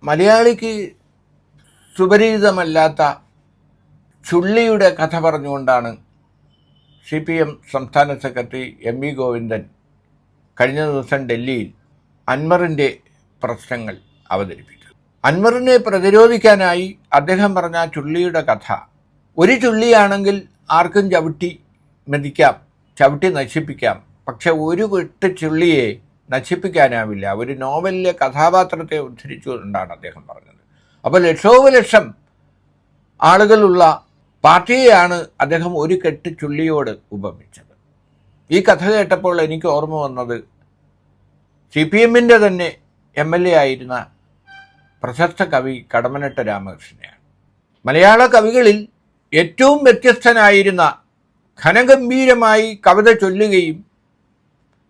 മലയാളിക്ക് സുപരിചിതമല്ലാത്ത ചുള്ളിയുടെ കഥ പറഞ്ഞുകൊണ്ടാണ് CPM സംസ്ഥാന സെക്രട്ടറി MV ഗോവിന്ദൻ കഴിഞ്ഞ ദിവസം ഡൽഹിയിൽ അൻവറിൻ്റെ പ്രശ്നങ്ങൾ അവതരിപ്പിച്ചത്. അൻവറിനെ പ്രതിരോധിക്കാനായി അദ്ദേഹം പറഞ്ഞ ചുള്ളിയുടെ കഥ, ഒരു ചുള്ളിയാണെങ്കിൽ ആർക്കും ചവിട്ടി മെതിക്കാം, ചവിട്ടി നശിപ്പിക്കാം. പക്ഷെ ഒരു വെട്ട് ചുള്ളിയെ നശിപ്പിക്കാനാവില്ല. ഒരു നോവലിലെ കഥാപാത്രത്തെ ഉദ്ധരിച്ചുകൊണ്ടാണ് അദ്ദേഹം പറഞ്ഞത്. അപ്പോൾ ലക്ഷോപലക്ഷം ആളുകളുള്ള പാർട്ടിയെയാണ് അദ്ദേഹം ഒരു കെട്ട് ചുള്ളിയോട് ഉപമിച്ചത്. ഈ കഥ കേട്ടപ്പോൾ എനിക്ക് ഓർമ്മ വന്നത് CPMൻ്റെ തന്നെ MLA ആയിരുന്ന പ്രശസ്ത കവി കടമ്മനിട്ട രാമകൃഷ്ണനെയാണ്. മലയാള കവികളിൽ ഏറ്റവും വ്യത്യസ്തനായിരുന്ന, ഘനഗംഭീരമായി കവിത ചൊല്ലുകയും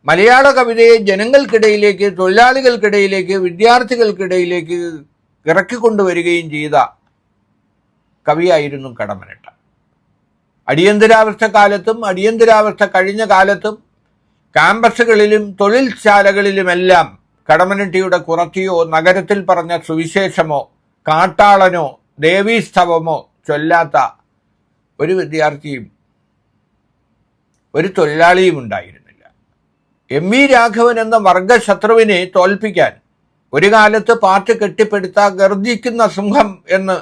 മലയാള കവിതയെ ജനങ്ങൾക്കിടയിലേക്ക്, തൊഴിലാളികൾക്കിടയിലേക്ക്, വിദ്യാർത്ഥികൾക്കിടയിലേക്ക് ഇറക്കിക്കൊണ്ടുവരികയും ചെയ്ത കവിയായിരുന്നു കടമ്മനിട്ട. അടിയന്തരാവസ്ഥ കാലത്തും അടിയന്തരാവസ്ഥ കഴിഞ്ഞ കാലത്തും ക്യാമ്പസുകളിലും തൊഴിൽശാലകളിലുമെല്ലാം കടമ്മനിട്ടയുടെ കുറത്തിയോ നഗരത്തിൽ പറഞ്ഞ സുവിശേഷമോ കാട്ടാളനോ ദേവീസ്തവമോ ചൊല്ലാത്ത ഒരു വിദ്യാർത്ഥിയും ഒരു തൊഴിലാളിയും ഉണ്ടായിരുന്നില്ല. MV രാഘവൻ എന്ന വർഗശത്രുവിനെ തോൽപ്പിക്കാൻ ഒരു കാലത്ത് പാർട്ടി കെട്ടിപ്പടുത്ത ഗർജിക്കുന്ന സിംഹം എന്ന്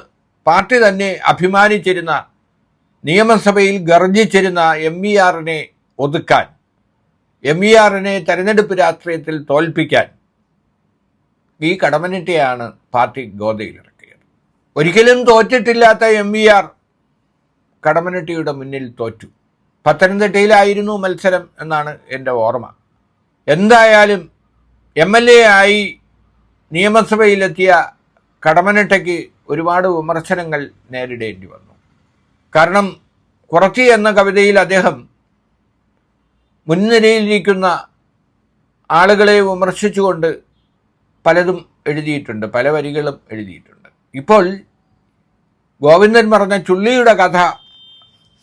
പാർട്ടി തന്നെ അഭിമാനിച്ചിരുന്ന, നിയമസഭയിൽ ഗർജിച്ചിരുന്ന MVRനെ ഒതുക്കാൻ, MVRനെ തെരഞ്ഞെടുപ്പ് രാഷ്ട്രീയത്തിൽ തോൽപ്പിക്കാൻ ഈ കടമ്മനിട്ടയാണ് പാർട്ടി ഗോതയിലിറക്കിയത്. ഒരിക്കലും തോറ്റിട്ടില്ലാത്ത MVR കടമ്മനിട്ടയുടെ മുന്നിൽ തോറ്റു. പത്തനംതിട്ടയിലായിരുന്നു മത്സരം എന്നാണ് എൻ്റെ ഓർമ്മ. എന്തായാലും MLA ആയി നിയമസഭയിലെത്തിയ കടമ്മനിട്ടയ്ക്ക് ഒരുപാട് വിമർശനങ്ങൾ നേരിടേണ്ടി വന്നു. കാരണം കുറത്തി എന്ന കവിതയിൽ അദ്ദേഹം മുൻനിരയിലിരിക്കുന്ന ആളുകളെ വിമർശിച്ചുകൊണ്ട് പലതും എഴുതിയിട്ടുണ്ട്, പല വരികളും എഴുതിയിട്ടുണ്ട്. ഇപ്പോൾ ഗോവിന്ദൻ പറഞ്ഞ ചുള്ളിയുടെ കഥ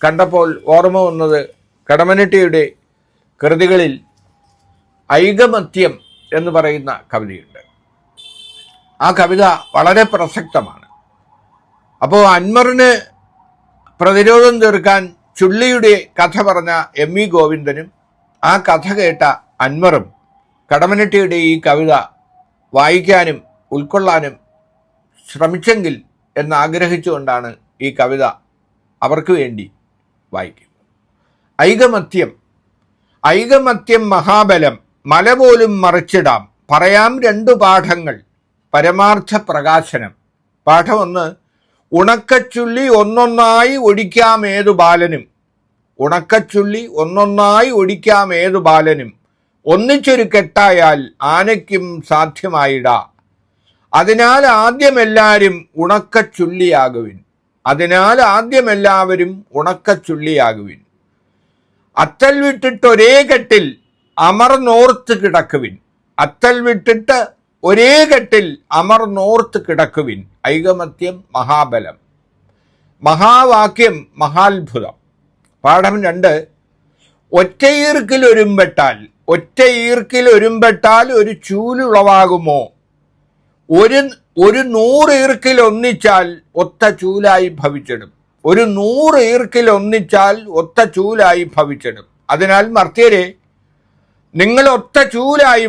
കണ്ടപ്പോൾ ഓർമ്മ വന്നത് കടമ്മനിട്ടയുടെ കൃതികളിൽ ഐകമത്യം എന്ന് പറയുന്ന കവിതയുണ്ട്. ആ കവിത വളരെ പ്രസക്തമാണ്. അപ്പോൾ അൻവറിന് പ്രതിരോധം തീർക്കാൻ ചുള്ളിയുടെ കഥ പറഞ്ഞ MV ഗോവിന്ദനും ആ കഥ കേട്ട അൻവറും കടമ്മനിട്ടയുടെ ഈ കവിത വായിക്കാനും ഉൾക്കൊള്ളാനും ശ്രമിച്ചെങ്കിൽ എന്നാഗ്രഹിച്ചുകൊണ്ടാണ് ഈ കവിത അവർക്ക് വേണ്ടി വായിക്കുന്നത്. ഐകമത്യം മഹാബലം, മല പോലും മറിച്ചിടാം, പറയാം രണ്ടു പാഠങ്ങൾ, പരമാർത്ഥ പ്രകാശനം. പാഠം 1, ഉണക്കച്ചുള്ളി ഒന്നൊന്നായി ഒടിക്കാമേതു ബാലനും. ഉണക്കച്ചുള്ളി ഒന്നൊന്നായി ഒടിക്കാമേതു ബാലനും, ഒന്നിച്ചൊരു കെട്ടായാൽ ആനയ്ക്കും സാധ്യമായിടാ. അതിനാൽ ആദ്യമെല്ലാവരും ഉണക്കച്ചുള്ളിയാകുവിൻ. ഉണക്കച്ചുള്ളിയാകുവിൻ. അത്തൽ വിട്ടിട്ട് ഒരേ കെട്ടിൽ അമർന്നോർത്ത് കിടക്കുവിൻ. ഐകമത്യം മഹാബലം, മഹാവാക്യം മഹാത്ഭുതം. പാഠം 2, ഒറ്റയീർക്കിലൊരുമ്പെട്ടാൽ ഒരു ചൂലുളവാകുമോ? ഒരു 100 ഈർക്കിൽ ഒന്നിച്ചാൽ ഒത്ത ചൂലായി ഭവിച്ചിടും. അതിനാൽ മർത്യരെ നിങ്ങൾ ഒത്ത ചൂലായി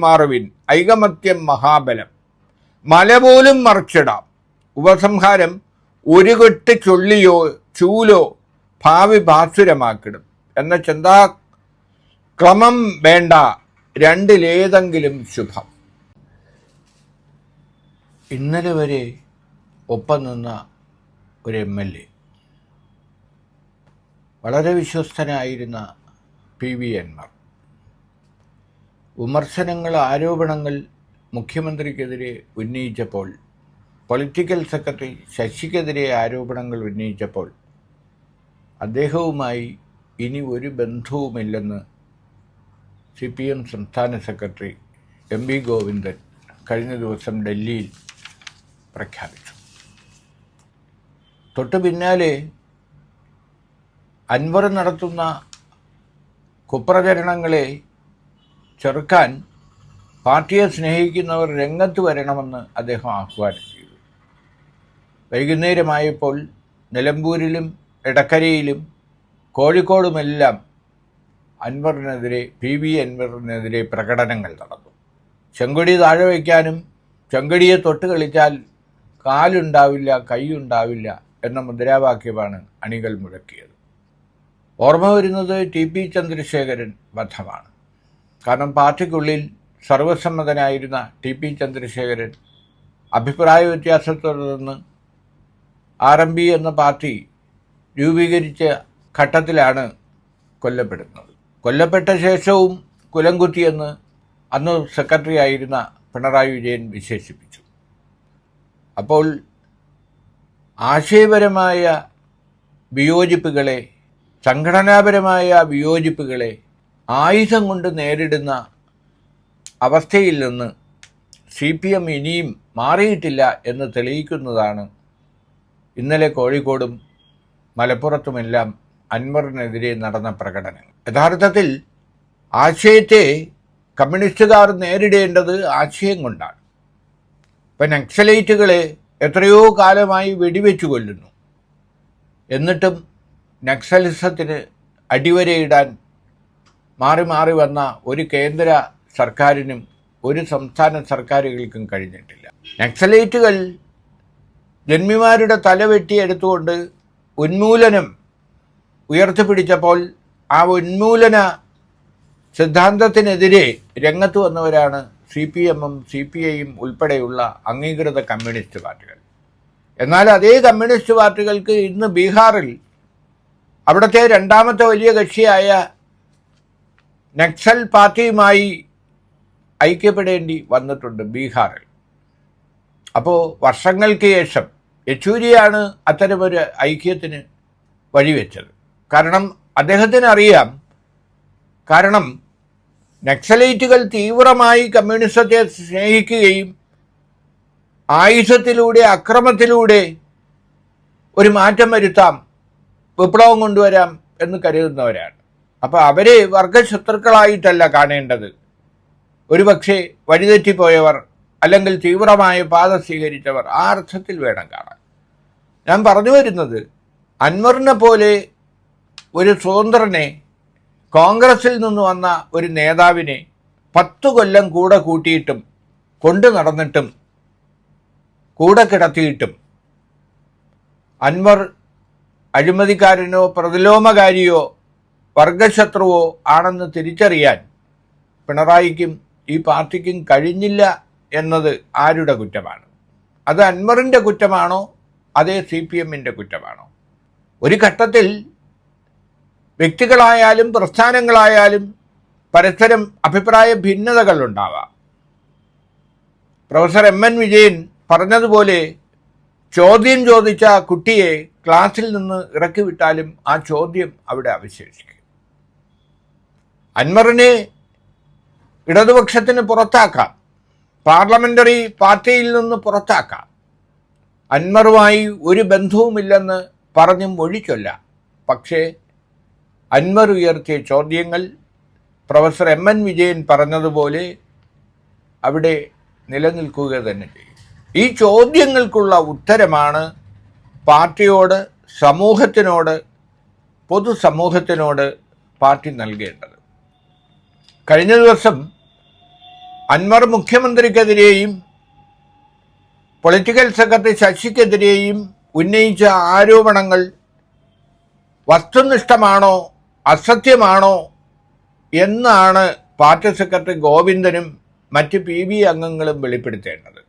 മാറുവിൻ. ഐകമത്യം മഹാബലം, മല പോലും മറിച്ചിടാം. ഉപസംഹാരം, ഒരു കെട്ട് ചൂലോ ഭാവി ഭാസുരമാക്കിടും എന്ന ചിന്താക്രമം വേണ്ട, രണ്ടിലേതെങ്കിലും ശുഭം. ഇന്നലെ വരെ ഒപ്പം നിന്ന ഒരു MLA, വളരെ വിശ്വസ്തനായിരുന്ന PV അൻവർ, വിമർശനങ്ങൾ, ആരോപണങ്ങൾ മുഖ്യമന്ത്രിക്കെതിരെ ഉന്നയിച്ചപ്പോൾ, പൊളിറ്റിക്കൽ സെക്രട്ടറി ശശിക്കെതിരെ ആരോപണങ്ങൾ ഉന്നയിച്ചപ്പോൾ അദ്ദേഹവുമായി ഇനി ഒരു ബന്ധവുമില്ലെന്ന് CPM സംസ്ഥാന സെക്രട്ടറി MV ഗോവിന്ദൻ കഴിഞ്ഞ ദിവസം ഡൽഹിയിൽ പ്രഖ്യാപിച്ചു. തൊട്ടു പിന്നാലെ അൻവർ നടത്തുന്ന കുപ്രചരണങ്ങളെ ചെറുക്കാൻ പാർട്ടിയെ സ്നേഹിക്കുന്നവർ രംഗത്ത് വരണമെന്ന് അദ്ദേഹം ആഹ്വാനം ചെയ്തു. വൈകുന്നേരമായപ്പോൾ നിലമ്പൂരിലും എടക്കരയിലും കോഴിക്കോടുമെല്ലാം അൻവറിനെതിരെ അൻവറിനെതിരെ പ്രകടനങ്ങൾ നടന്നു. ചെങ്കൊടി താഴെ വയ്ക്കാനും ചെങ്കൊടിയെ തൊട്ട് കളിച്ചാൽ കാലുണ്ടാവില്ല കൈയുണ്ടാവില്ല എന്ന മുദ്രാവാക്യമാണ് അണികൾ മുഴക്കിയത്. ഓർമ്മ വരുന്നത് ടി.പി. ചന്ദ്രശേഖരൻ വധമാണ്. കാരണം പാർട്ടിക്കുള്ളിൽ സർവസമ്മതനായിരുന്ന ടി.പി. ചന്ദ്രശേഖരൻ അഭിപ്രായ വ്യത്യാസത്തെ തുടർന്ന് RMP എന്ന പാർട്ടി രൂപീകരിച്ച ഘട്ടത്തിലാണ് കൊല്ലപ്പെടുന്നത്. കൊല്ലപ്പെട്ട ശേഷവും കുലംകുത്തിയെന്ന് അന്ന് സെക്രട്ടറി ആയിരുന്ന പിണറായി വിജയൻ വിശേഷിപ്പിച്ചു. അപ്പോൾ ആശയപരമായ വിയോജിപ്പുകളെ, സംഘടനാപരമായ വിയോജിപ്പുകളെ ആയുധം കൊണ്ട് നേരിടുന്ന അവസ്ഥയിൽ നിന്ന് CPM ഇനിയും മാറിയിട്ടില്ല എന്ന് തെളിയിക്കുന്നതാണ് ഇന്നലെ കോഴിക്കോടും മലപ്പുറത്തുമെല്ലാം അൻവറിനെതിരെ നടന്ന പ്രകടനങ്ങൾ. യഥാർത്ഥത്തിൽ ആശയത്തെ കമ്മ്യൂണിസ്റ്റുകാർ നേരിടേണ്ടത് ആശയം കൊണ്ടാണ്. ഇപ്പം നക്സലൈറ്റുകളെ എത്രയോ കാലമായി വെടിവെച്ചു കൊല്ലുന്നു. എന്നിട്ടും നക്സലിസത്തിന് അടിവരയിടാൻ മാറി മാറി വന്ന ഒരു കേന്ദ്ര സർക്കാരിനും ഒരു സംസ്ഥാന സർക്കാരുകൾക്കും കഴിഞ്ഞിട്ടില്ല. നക്സലൈറ്റുകൾ ജന്മിമാരുടെ തല വെട്ടിയെടുത്തുകൊണ്ട് ഉന്മൂലനം ഉയർത്തിപ്പിടിച്ചപ്പോൾ ആ ഉന്മൂലന സിദ്ധാന്തത്തിനെതിരെ രംഗത്ത് വന്നവരാണ് CPM-ഉം CPI-യും ഉൾപ്പെടെയുള്ള അംഗീകൃത കമ്മ്യൂണിസ്റ്റ് പാർട്ടികൾ. എന്നാൽ അതേ കമ്മ്യൂണിസ്റ്റ് പാർട്ടികൾക്ക് ഇന്ന് ബീഹാറിൽ അവിടുത്തെ രണ്ടാമത്തെ വലിയ കക്ഷിയായ നക്സൽ പാർട്ടിയുമായി ഐക്യപ്പെടേണ്ടി വന്നിട്ടുണ്ട് ബീഹാറിൽ. അപ്പോൾ വർഷങ്ങൾക്ക് ശേഷം യെച്ചൂരിയാണ് അത്തരമൊരു ഐക്യത്തിന് വഴിവെച്ചത്. കാരണം അദ്ദേഹത്തിന് അറിയാം, കാരണം നക്സലൈറ്റുകൾ തീവ്രമായി കമ്മ്യൂണിസത്തെ സ്നേഹിക്കുകയും ആയുധത്തിലൂടെ അക്രമത്തിലൂടെ ഒരു മാറ്റം വരുത്താം, വിപ്ലവം കൊണ്ടുവരാം എന്ന് കരുതുന്നവരാണ്. അപ്പോൾ അവരെ വർഗശത്രുക്കളായിട്ടല്ല കാണേണ്ടത്, ഒരുപക്ഷെ വഴിതെറ്റിപ്പോയവർ അല്ലെങ്കിൽ തീവ്രമായ പാത സ്വീകരിച്ചവർ, ആ അർത്ഥത്തിൽ വേണം കാണാൻ. ഞാൻ പറഞ്ഞു വരുന്നത്, അൻവറിനെ പോലെ ഒരു സ്വതന്ത്രനെ, കോൺഗ്രസിൽ നിന്ന് വന്ന ഒരു നേതാവിനെ 10 കൊല്ലം കൂടെ കൂട്ടിയിട്ടും കൊണ്ടു നടന്നിട്ടും കൂടെ കിടത്തിയിട്ടും അൻവർ അഴിമതിക്കാരനോ പ്രതിലോമകാരിയോ വർഗശത്രുവോ ആണെന്ന് തിരിച്ചറിയാൻ പിണറായിക്കും ഈ പാർട്ടിക്കും കഴിഞ്ഞില്ല എന്നത് ആരുടെ കുറ്റമാണ്? അത് അൻവറിൻ്റെ കുറ്റമാണോ അതേ CPM-ൻ്റെ കുറ്റമാണോ? ഒരു ഘട്ടത്തിൽ വ്യക്തികളായാലും പ്രസ്ഥാനങ്ങളായാലും പരസ്പരം അഭിപ്രായ ഭിന്നതകൾ ഉണ്ടാവാം. പ്രൊഫസർ MN വിജയൻ പറഞ്ഞതുപോലെ ചോദ്യം ചോദിച്ച കുട്ടിയെ ക്ലാസ്സിൽ നിന്ന് ഇറക്കി വിട്ടാലും ആ ചോദ്യം അവിടെ അവശേഷിക്കും. അൻവറിനെ ഇടതുപക്ഷത്തിന് പുറത്താക്കാം, പാർലമെന്ററി പാർട്ടിയിൽ നിന്ന് പുറത്താക്കാം, അൻവറുമായി ഒരു ബന്ധവുമില്ലെന്ന് പറഞ്ഞ് മൊഴിച്ചൊല്ലാം. പക്ഷേ അൻവർ ഉയർത്തിയ ചോദ്യങ്ങൾ പ്രൊഫസർ MN വിജയൻ പറഞ്ഞതുപോലെ അവിടെ നിലനിൽക്കുക തന്നെ ചെയ്യും. ഈ ചോദ്യങ്ങൾക്കുള്ള ഉത്തരമാണ് പാർട്ടിയോട്, സമൂഹത്തിനോട്, പൊതുസമൂഹത്തിനോട് പാർട്ടി നൽകേണ്ടത്. കഴിഞ്ഞ ദിവസം അൻവർ മുഖ്യമന്ത്രിക്കെതിരെയും പൊളിറ്റിക്കൽ സെക്രട്ടറി ശശിക്കെതിരെയും ഉന്നയിച്ച ആരോപണങ്ങൾ വസ്തുനിഷ്ഠമാണോ അസത്യമാണോ എന്നാണ് പാർട്ടി സെക്രട്ടറി ഗോവിന്ദനും മറ്റ് PB അംഗങ്ങളും വെളിപ്പെടുത്തേണ്ടത്.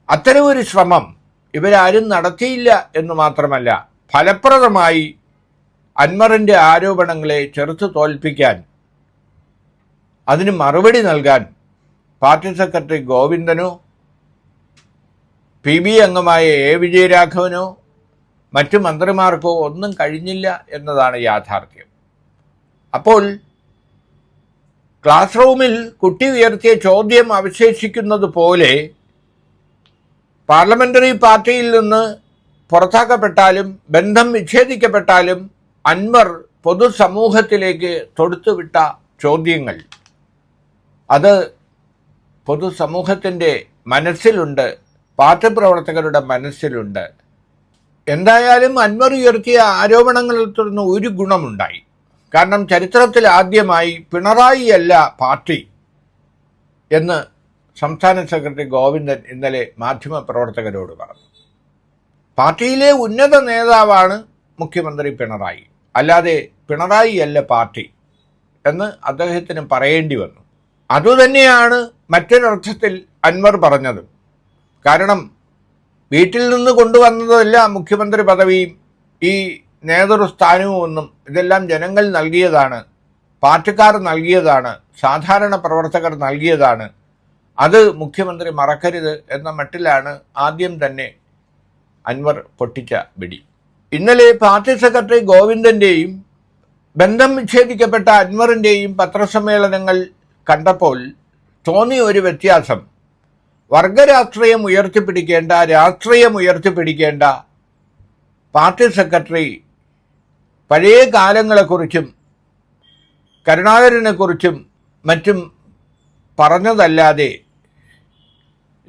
അത്തരമൊരു ശ്രമം ഇവരാരും നടത്തിയില്ല എന്ന് മാത്രമല്ല, ഫലപ്രദമായി അൻവറിൻ്റെ ആരോപണങ്ങളെ ചെറുത്തു തോൽപ്പിക്കാൻ, അതിന് മറുപടി നൽകാൻ പാർട്ടി സെക്രട്ടറി ഗോവിന്ദനോ PB അംഗമായ A വിജയരാഘവനോ മറ്റു മന്ത്രിമാർക്കോ ഒന്നും കഴിഞ്ഞില്ല എന്നതാണ് യാഥാർത്ഥ്യം. അപ്പോൾ ക്ലാസ് റൂമിൽ കുട്ടി ഉയർത്തിയ ചോദ്യം അവശേഷിക്കുന്നത് പോലെ പാർലമെന്ററി പാർട്ടിയിൽ നിന്ന് പുറത്താക്കപ്പെട്ടാലും ബന്ധം വിച്ഛേദിക്കപ്പെട്ടാലും അൻവർ പൊതുസമൂഹത്തിലേക്ക് തൊടുത്തുവിട്ട ചോദ്യങ്ങൾ അത് പൊതുസമൂഹത്തിൻ്റെ മനസ്സിലുണ്ട്, പാർട്ടി പ്രവർത്തകരുടെ മനസ്സിലുണ്ട്. എന്തായാലും അൻവർ ഉയർത്തിയ ആരോപണങ്ങളിൽ തുടർന്ന് ഒരു ഗുണമുണ്ടായി. കാരണം ചരിത്രത്തിൽ ആദ്യമായി പിണറായി അല്ല പാർട്ടി എന്ന് സംസ്ഥാന സെക്രട്ടറി ഗോവിന്ദൻ ഇന്നലെ മാധ്യമപ്രവർത്തകരോട് പറഞ്ഞു. പാർട്ടിയിലെ ഉന്നത നേതാവാണ് മുഖ്യമന്ത്രി പിണറായി, അല്ലാതെ പിണറായി അല്ല പാർട്ടി എന്ന് അദ്ദേഹത്തിന് പറയേണ്ടി വന്നു. അതുതന്നെയാണ് മറ്റൊരർത്ഥത്തിൽ അൻവർ പറഞ്ഞത്. കാരണം വീട്ടിൽ നിന്ന് കൊണ്ടുവന്നതല്ല മുഖ്യമന്ത്രി പദവിയും ഈ നേതൃസ്ഥാനവും ഒന്നും. ഇതെല്ലാം ജനങ്ങൾ നൽകിയതാണ്, പാർട്ടിക്കാർ നൽകിയതാണ്, സാധാരണ പ്രവർത്തകർ നൽകിയതാണ്. അത് മുഖ്യമന്ത്രി മറക്കരുത് എന്ന മട്ടിലാണ് ആദ്യം തന്നെ അൻവർ പൊട്ടിച്ച വെടി. ഇന്നലെ പാർട്ടി സെക്രട്ടറി ഗോവിന്ദൻ്റെയും ബന്ധം വിച്ഛേദിക്കപ്പെട്ട അൻവറിൻ്റെയും പത്രസമ്മേളനങ്ങൾ കണ്ടപ്പോൾ തോന്നിയ ഒരു വ്യത്യാസം, വർഗരാഷ്ട്രീയം ഉയർത്തിപ്പിടിക്കേണ്ട, രാഷ്ട്രീയം ഉയർത്തിപ്പിടിക്കേണ്ട പാർട്ടി സെക്രട്ടറി പഴയ കാലങ്ങളെക്കുറിച്ചും കരുണാകരനെക്കുറിച്ചും മറ്റും പറഞ്ഞതല്ലാതെ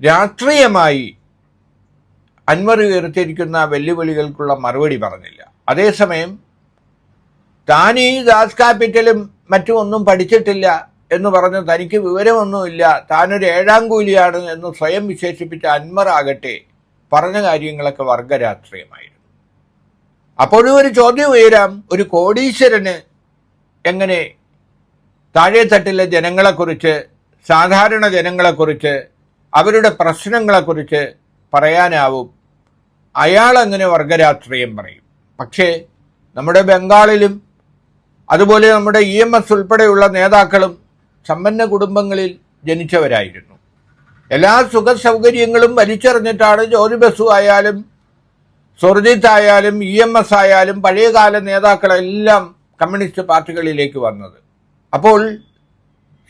രാഷ്ട്രീയമായി അൻവർ ഉയർത്തിയിരിക്കുന്ന വെല്ലുവിളികൾക്കുള്ള മറുപടി പറഞ്ഞില്ല. അതേസമയം താൻ ഈ ദാസ് ക്യാപിറ്റലും മറ്റും ഒന്നും പഠിച്ചിട്ടില്ല എന്ന് പറഞ്ഞ് തനിക്ക് വിവരമൊന്നുമില്ല, താനൊരു ഏഴാം കൂലിയാണ് എന്ന് സ്വയം വിശേഷിപ്പിച്ച അൻവർ ആകട്ടെ പറഞ്ഞ കാര്യങ്ങളൊക്കെ വർഗരാഷ്ട്രീയമായിരുന്നു. അപ്പോഴും ഒരു ചോദ്യം ഉയരാം, ഒരു കോടീശ്വരന് എങ്ങനെ താഴെത്തട്ടിലെ ജനങ്ങളെക്കുറിച്ച്, സാധാരണ ജനങ്ങളെക്കുറിച്ച്, അവരുടെ പ്രശ്നങ്ങളെക്കുറിച്ച് പറയാനാവും? അയാളെങ്ങനെ വർഗരാഷ്ട്രീയം പറയും? പക്ഷേ നമ്മുടെ ബംഗാളിലും അതുപോലെ നമ്മുടെ EMS ഉൾപ്പെടെയുള്ള നേതാക്കളും സമ്പന്ന കുടുംബങ്ങളിൽ ജനിച്ചവരായിരുന്നു. എല്ലാ സുഖ സൗകര്യങ്ങളും വലിച്ചെറിഞ്ഞിട്ടാണ് ജ്യോതി ബസു ആയാലും സുർജിത്ത് ആയാലും EMS ആയാലും പഴയകാല നേതാക്കളെല്ലാം കമ്മ്യൂണിസ്റ്റ് പാർട്ടികളിലേക്ക് വന്നത്. അപ്പോൾ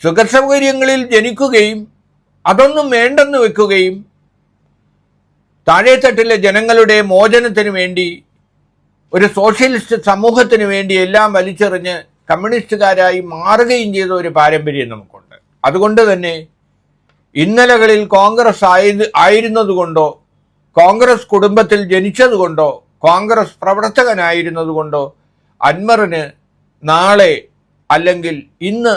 സുഖസൗകര്യങ്ങളിൽ ജനിക്കുകയും അതൊന്നും വേണ്ടെന്ന് വെക്കുകയും താഴെത്തട്ടിലെ ജനങ്ങളുടെ മോചനത്തിന് വേണ്ടി, ഒരു സോഷ്യലിസ്റ്റ് സമൂഹത്തിന് വേണ്ടി എല്ലാം വലിച്ചെറിഞ്ഞ് കമ്മ്യൂണിസ്റ്റുകാരായി മാറുകയും ചെയ്ത ഒരു പാരമ്പര്യം നമുക്കുണ്ട്. അതുകൊണ്ട് തന്നെ ഇന്നലകളിൽ കോൺഗ്രസ് ആയിരുന്നതുകൊണ്ടോ, കോൺഗ്രസ് കുടുംബത്തിൽ ജനിച്ചതുകൊണ്ടോ, കോൺഗ്രസ് പ്രവർത്തകനായിരുന്നതുകൊണ്ടോ അൻവറിന് നാളെ അല്ലെങ്കിൽ ഇന്ന്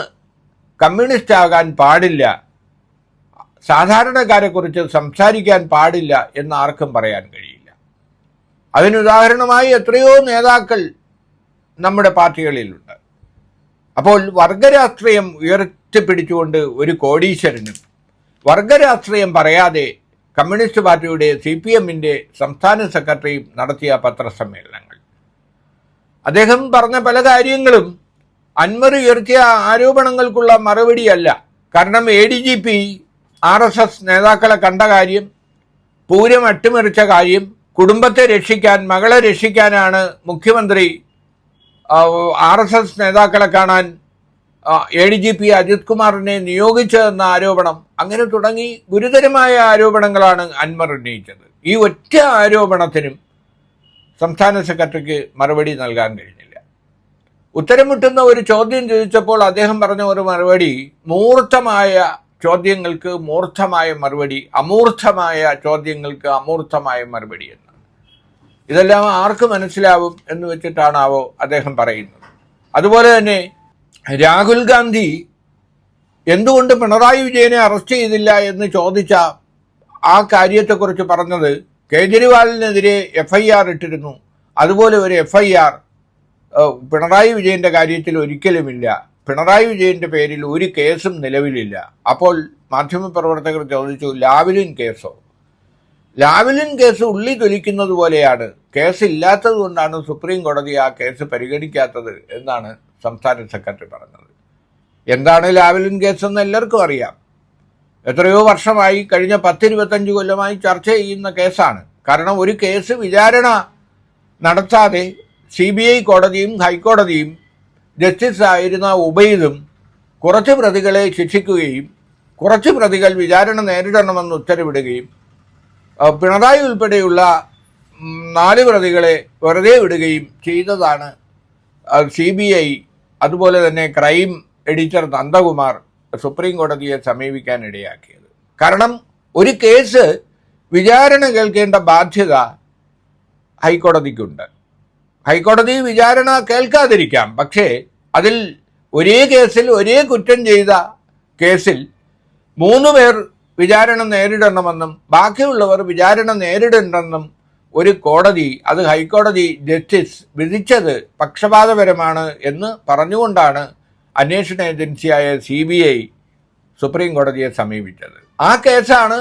കമ്മ്യൂണിസ്റ്റ് ആകാൻ പാടില്ല, സാധാരണക്കാരെക്കുറിച്ച് സംസാരിക്കാൻ പാടില്ല എന്ന് ആർക്കും പറയാൻ കഴിയില്ല. അതിനുദാഹരണമായി എത്രയോ നേതാക്കൾ നമ്മുടെ പാർട്ടികളിലുണ്ട്. അപ്പോൾ വർഗരാഷ്ട്രീയം ഉയർത്തിപ്പിടിച്ചുകൊണ്ട് ഒരു കോടീശ്വരനും വർഗരാഷ്ട്രീയം പറയാതെ കമ്മ്യൂണിസ്റ്റ് പാർട്ടിയുടെ CPMന്റെ സംസ്ഥാന സെക്രട്ടറിയും നടത്തിയ പത്രസമ്മേളനങ്ങൾ, അദ്ദേഹം പറഞ്ഞ പല കാര്യങ്ങളും അൻവർ ഉയർത്തിയ ആരോപണങ്ങൾക്കുള്ള മറുപടിയല്ല. കാരണം ADGP RSS നേതാക്കളെ കണ്ട കാര്യം, പൂരം അട്ടിമറിച്ച കാര്യം, കുടുംബത്തെ രക്ഷിക്കാൻ, മകളെ രക്ഷിക്കാനാണ് മുഖ്യമന്ത്രി RSS നേതാക്കളെ കാണാൻ ADGP അജിത് കുമാറിനെ നിയോഗിച്ചതെന്ന ആരോപണം, അങ്ങനെ തുടങ്ങി ഗുരുതരമായ ആരോപണങ്ങളാണ് അൻവർ ഉന്നയിച്ചത്. ഈ ഒറ്റ ആരോപണത്തിനും സംസ്ഥാന സെക്രട്ടറിക്ക് മറുപടി നൽകാൻ കഴിഞ്ഞില്ല. ഉത്തരം മുട്ടുന്ന ഒരു ചോദ്യം ചോദിച്ചപ്പോൾ അദ്ദേഹം പറഞ്ഞ ഒരു മറുപടി, മൂർത്തമായ ചോദ്യങ്ങൾക്ക് മൂർത്തമായ മറുപടി, അമൂർത്തമായ ചോദ്യങ്ങൾക്ക് അമൂർത്തമായ മറുപടി എന്നാണ്. ഇതെല്ലാം ആർക്ക് മനസ്സിലാവും എന്ന് വെച്ചിട്ടാണാവോ അദ്ദേഹം പറയുന്നത്. അതുപോലെ തന്നെ രാഹുൽ ഗാന്ധി എന്തുകൊണ്ട് പിണറായി വിജയനെ അറസ്റ്റ് ചെയ്തില്ല എന്ന് ചോദിച്ച ആ കാര്യത്തെക്കുറിച്ച് പറഞ്ഞത്, കേജ്രിവാളിനെതിരെ FIR ഇട്ടിരുന്നു, അതുപോലെ ഒരു FIR പിണറായി വിജയന്റെ കാര്യത്തിൽ ഒരിക്കലുമില്ല, പിണറായി വിജയന്റെ പേരിൽ ഒരു കേസും നിലവിലില്ല. അപ്പോൾ മാധ്യമപ്രവർത്തകർ ചോദിച്ചു, ലാവ്ലിൻ കേസോ? ലാവ്ലിൻ കേസ് ഉള്ളി തൊലിക്കുന്നത് പോലെയാണ്, കേസില്ലാത്തത് കൊണ്ടാണ് സുപ്രീം കോടതി ആ കേസ് പരിഗണിക്കാത്തത് എന്നാണ് സംസ്ഥാന സെക്രട്ടറി പറഞ്ഞത്. എന്താണ് ലാവ്ലിൻ കേസെന്ന് എല്ലാവർക്കും അറിയാം. എത്രയോ വർഷമായി, കഴിഞ്ഞ 10-25 കൊല്ലമായി ചർച്ച ചെയ്യുന്ന കേസാണ്. കാരണം ഒരു കേസ് വിചാരണ നടത്താതെ CBI കോടതിയും ഹൈക്കോടതിയും ജസ്റ്റിസ് ആയിരുന്ന ഉബൈദും കുറച്ച് പ്രതികളെ ശിക്ഷിക്കുകയും കുറച്ച് പ്രതികൾ വിചാരണ നേരിടണമെന്ന് ഉത്തരവിടുകയും പിണറായി ഉൾപ്പെടെയുള്ള 4 പ്രതികളെ വെറുതെ വിടുകയും ചെയ്തതാണ് CBI. അതുപോലെ തന്നെ ക്രൈം എഡിറ്റർ നന്ദകുമാർ സുപ്രീം കോടതിയെ സമീപിക്കാൻ ഇടയാക്കിയത്. കാരണം ഒരു കേസ് വിചാരണ കേൾക്കേണ്ട ബാധ്യത ഹൈക്കോടതിക്കുണ്ട്. ഹൈക്കോടതി വിചാരണ കേൾക്കാതിരിക്കാം, പക്ഷേ അതിൽ ഒരേ കേസിൽ ഒരേ കുറ്റം ചെയ്ത കേസിൽ 3 പേർ വിചാരണ നേരിടണമെന്നും ബാക്കിയുള്ളവർ വിചാരണ നേരിടണ്ടെന്നും ഒരു കോടതി, അത് ഹൈക്കോടതി ജസ്റ്റിസ് വിധിച്ചത് പക്ഷപാതപരമാണ് എന്ന് പറഞ്ഞുകൊണ്ടാണ് അന്വേഷണ ഏജൻസിയായ CBI സുപ്രീം കോടതിയെ സമീപിച്ചത്. ആ കേസാണ്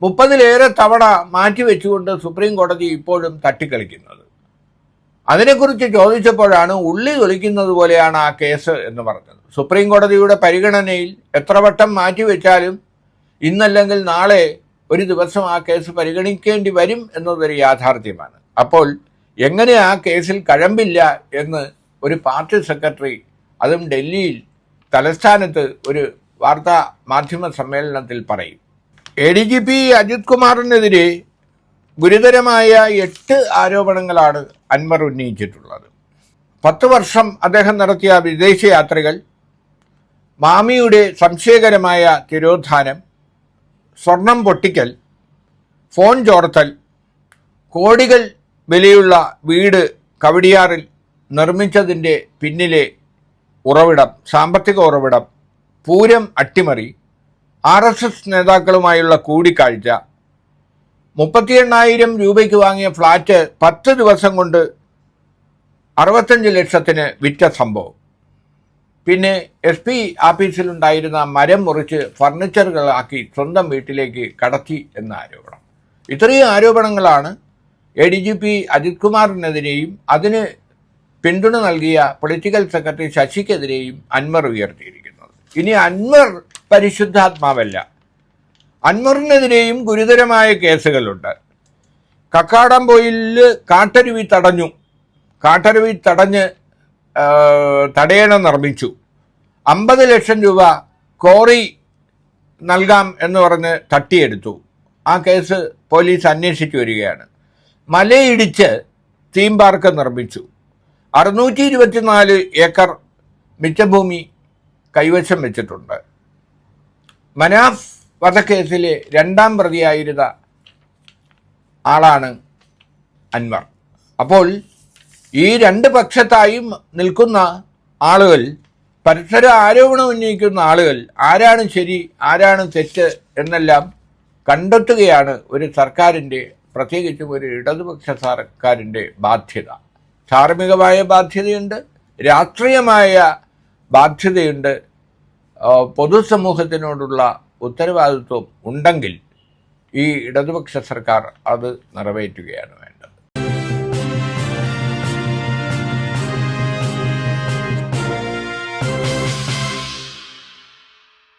30-ലേറെ തവണ മാറ്റിവെച്ചുകൊണ്ട് സുപ്രീം കോടതി ഇപ്പോഴും തട്ടിക്കളിക്കുന്നത്. അതിനെക്കുറിച്ച് ചോദിച്ചപ്പോഴാണ് ഉള്ളി തൊലിക്കുന്നത് പോലെയാണ് ആ കേസ് എന്ന് പറഞ്ഞത്. സുപ്രീം കോടതിയുടെ പരിഗണനയിൽ എത്ര വട്ടം മാറ്റിവെച്ചാലും ഇന്നല്ലെങ്കിൽ നാളെ ഒരു ദിവസം ആ കേസ് പരിഗണിക്കേണ്ടി വരും എന്നതൊരു യാഥാർത്ഥ്യമാണ്. അപ്പോൾ എങ്ങനെ ആ കേസിൽ കഴമ്പില്ല എന്ന് ഒരു പാർട്ടി സെക്രട്ടറി, അതും ഡൽഹിയിൽ തലസ്ഥാനത്ത് ഒരു വാർത്താ മാധ്യമ സമ്മേളനത്തിൽ പറയും? ADGP അജിത് കുമാറിനെതിരെ ഗുരുതരമായ 8 ആരോപണങ്ങളാണ് അൻവർ ഉന്നയിച്ചിട്ടുള്ളത്. 10 വർഷം അദ്ദേഹം നടത്തിയ വിദേശയാത്രകൾ, മാമിയുടെ സംശയകരമായ തിരോധാനം, സ്വർണം പൊട്ടിക്കൽ, ഫോൺ ചോർത്തൽ, കോടികൾ വിലയുള്ള വീട് കവടിയാറിൽ നിർമ്മിച്ചതിൻ്റെ പിന്നിലെ ഉറവിടം, സാമ്പത്തിക ഉറവിടം, പൂരം അട്ടിമറി, RSS നേതാക്കളുമായുള്ള കൂടിക്കാഴ്ച, 38,000 രൂപയ്ക്ക് വാങ്ങിയ ഫ്ലാറ്റ് 10 ദിവസം കൊണ്ട് 65 ലക്ഷത്തിന് വിറ്റ സംഭവം, പിന്നെ SP ആഫീസിലുണ്ടായിരുന്ന മരം മുറിച്ച് ഫർണിച്ചറുകളാക്കി സ്വന്തം വീട്ടിലേക്ക് കടത്തി എന്ന ആരോപണം. ഇത്രയും ആരോപണങ്ങളാണ് ADGP അജിത് കുമാറിനെതിരെയും അതിന് പിന്തുണ നൽകിയ പൊളിറ്റിക്കൽ സെക്രട്ടറി ശശിക്കെതിരെയും അൻവർ ഉയർത്തിയിരിക്കുന്നത്. ഇനി അൻവർ പരിശുദ്ധാത്മാവല്ല. അൻവറിനെതിരെയും ഗുരുതരമായ കേസുകളുണ്ട്. കക്കാടംപൊയിലിൽ കാട്ടരുവി തടഞ്ഞ് തടയണ നിർമ്മിച്ചു. 50 ലക്ഷം രൂപ കോറി നൽകാം എന്ന് പറഞ്ഞ് തട്ടിയെടുത്തു. ആ കേസ് പോലീസ് അന്വേഷിച്ചു വരികയാണ്. മലയിടിച്ച് തീം പാർക്ക് നിർമ്മിച്ചു. 624 ഏക്കർ മിച്ചഭൂമി കൈവശം വെച്ചിട്ടുണ്ട്. മനാഫ് വധക്കേസിലെ 2ാം പ്രതിയായിരുന്ന ആളാണ് അൻവർ. അപ്പോൾ ഈ 2 പക്ഷത്തായും നിൽക്കുന്ന ആളുകൾ, പരസ്പര ആരോപണം ഉന്നയിക്കുന്ന ആളുകൾ, ആരാണ് ശരി ആരാണ് തെറ്റ് എന്നെല്ലാം കണ്ടെത്തുകയാണ് ഒരു സർക്കാരിൻ്റെ, പ്രത്യേകിച്ചും ഒരു ഇടതുപക്ഷ സർക്കാരിൻ്റെ ബാധ്യത. ധാർമ്മികമായ ബാധ്യതയുണ്ട്, രാഷ്ട്രീയമായ ബാധ്യതയുണ്ട്, പൊതുസമൂഹത്തിനോടുള്ള ഉത്തരവാദിത്വം ഉണ്ടെങ്കിൽ ഈ ഇടതുപക്ഷ സർക്കാർ അത് നിറവേറ്റുകയാണ് വേണ്ടത്.